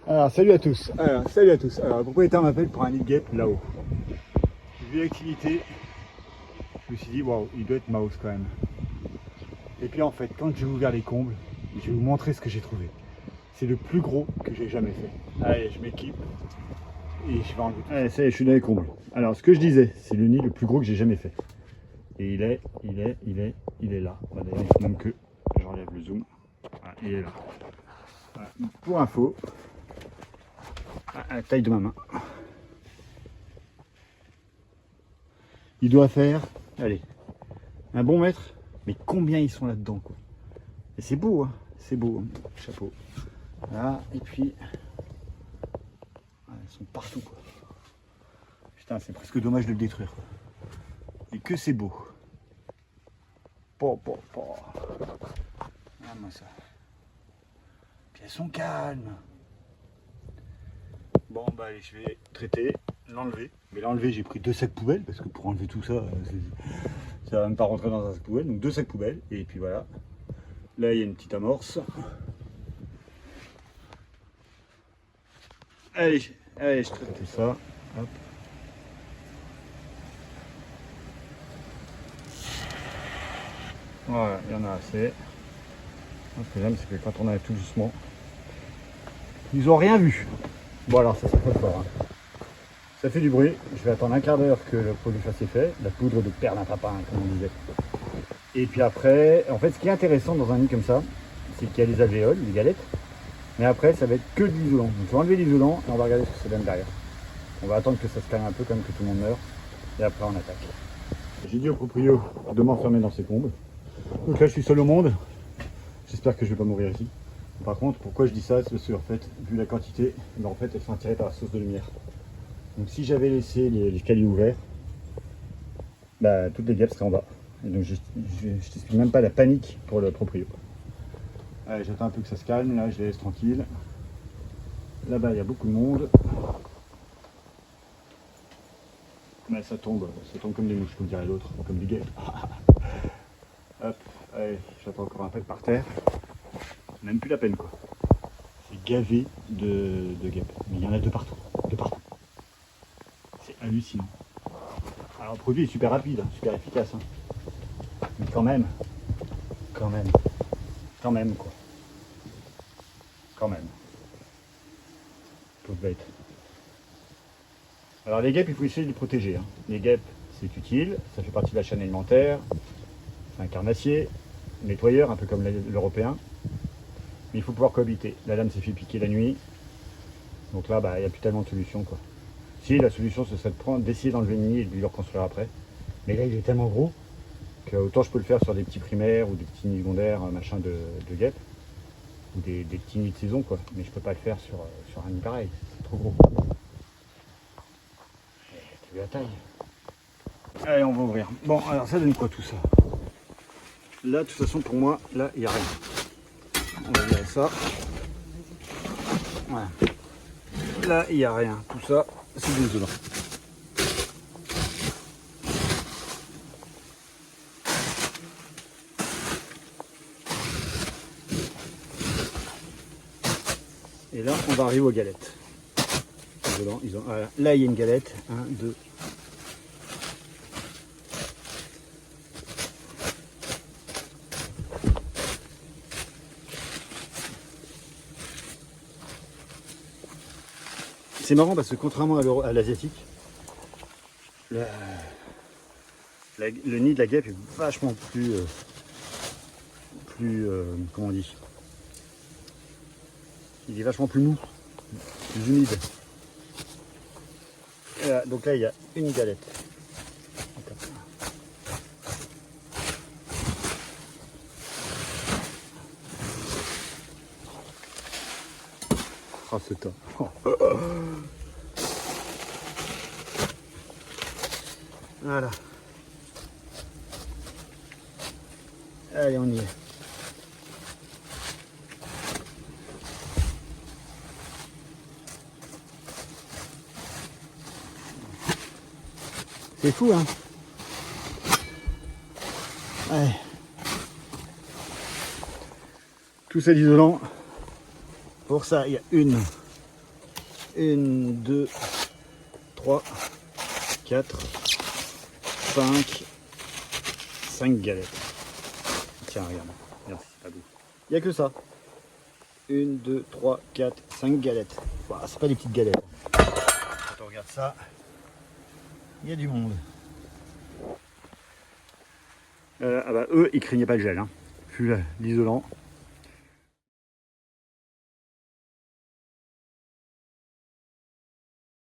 Alors salut à tous. Alors le propriétaire m'appelle pour un nid de guêpe là-haut. J'ai vu l'activité, je me suis dit waouh, il doit être mouse quand même. Et puis en fait, quand j'ai ouvert les combles, je vais vous montrer ce que j'ai trouvé. C'est le plus gros que j'ai jamais fait. Allez, je m'équipe et je vais enlever tout. Allez, ça y est, je suis dans les combles. Alors ce que je disais, c'est le nid le plus gros que j'ai jamais fait. Et il est là. Voilà, il faut même que j'enlève le zoom. Voilà, il est là. Voilà. Pour info, à la taille de ma main. Il doit faire, allez, un bon mètre, mais combien ils sont là-dedans, quoi. Et c'est beau, hein, c'est beau, hein. Chapeau. Là, et puis, ils sont partout, quoi. Putain, c'est presque dommage de le détruire, quoi. Et que c'est beau. Ah, moi ça. Puis elles sont calmes. Bon, bah allez, je vais traiter, l'enlever. Mais l'enlever, j'ai pris 2 sacs poubelles, parce que pour enlever tout ça, ça va même pas rentrer dans un sac poubelle. Donc 2 sacs poubelles, et puis voilà. Là, il y a une petite amorce. Allez, je traite ça. Hop. Voilà, il y en a assez. Ce que j'aime, c'est que quand on arrive tout doucement, ils ont rien vu. Bon, alors ça fait fort, hein. Ça fait du bruit. Je vais attendre un quart d'heure que le produit fasse effet. La poudre de perlimpinpin, comme on disait. Et puis après, en fait, ce qui est intéressant dans un nid comme ça, c'est qu'il y a les alvéoles, les galettes. Mais après, ça va être que de l'isolant. Donc, je vais enlever l'isolant et on va regarder ce que ça donne derrière. On va attendre que ça se calme un peu, comme que tout le monde meure. Et après, on attaque. J'ai dit au proprio de m'enfermer dans ses combles. Donc là, je suis seul au monde. J'espère que je ne vais pas mourir ici. Par contre, pourquoi je dis ça, c'est parce que, en fait, vu la quantité, en fait, elles sont attirées par la source de lumière. Donc si j'avais laissé les escaliers ouverts, bah, toutes les guêpes seraient en bas. Et donc je t'explique même pas la panique pour le proprio. Allez, j'attends un peu que ça se calme, là je les laisse tranquilles. Là-bas il y a beaucoup de monde. Mais ça tombe comme des mouches, comme dirait l'autre, comme des guêpes. Hop, allez, j'attends encore un peu par terre. Même plus la peine quoi. C'est gavé de guêpes. Mais il y en a de partout. C'est hallucinant. Alors le produit est super rapide, super efficace. Hein. Mais quand même quoi. Quand même. Pauvre bête. Alors les guêpes, il faut essayer de les protéger. Hein. Les guêpes, c'est utile, ça fait partie de la chaîne alimentaire. C'est un carnassier, nettoyeur, un peu comme l'européen. Mais il faut pouvoir cohabiter. La lame s'est fait piquer la nuit. Donc là, il n'y a plus tellement de solution quoi. Si la solution ce serait d'essayer d'enlever le nid et de lui le reconstruire après. Mais là il est tellement gros que autant je peux le faire sur des petits primaires ou des petits nids secondaires, machin de guêpes. Ou des petits nids de saison quoi. Mais je peux pas le faire sur un nid pareil, c'est trop gros. T'as vu la taille? Allez on va ouvrir. Bon alors ça donne quoi tout ça? Là de toute façon pour moi, là il n'y a rien. On va virer ça. Voilà. Là il n'y a rien. Tout ça c'est de l'isolant. Et là on va arriver aux galettes. Voilà. Là il y a une galette. 1, 2. C'est marrant parce que contrairement à l'asiatique, le nid de la guêpe est vachement plus, comment on dit, il est vachement plus mou, plus humide. Et là, donc là il y a une galette. Oh ce temps. Voilà. Allez, on y est. C'est fou, hein? Ouais. Tout ça d'isolant. Pour ça, il y a 1, 1, 2, 3, 4, 5, 5 galettes. Tiens, regarde. Merci, c'est pas doux. Il n'y a que ça. 1, 2, 3, 4, 5 galettes. Voilà, c'est pas des petites galettes. Quand on regarde ça, il y a du monde. Ah bah, eux, ils craignaient pas le gel. Hein. Vu l'isolant.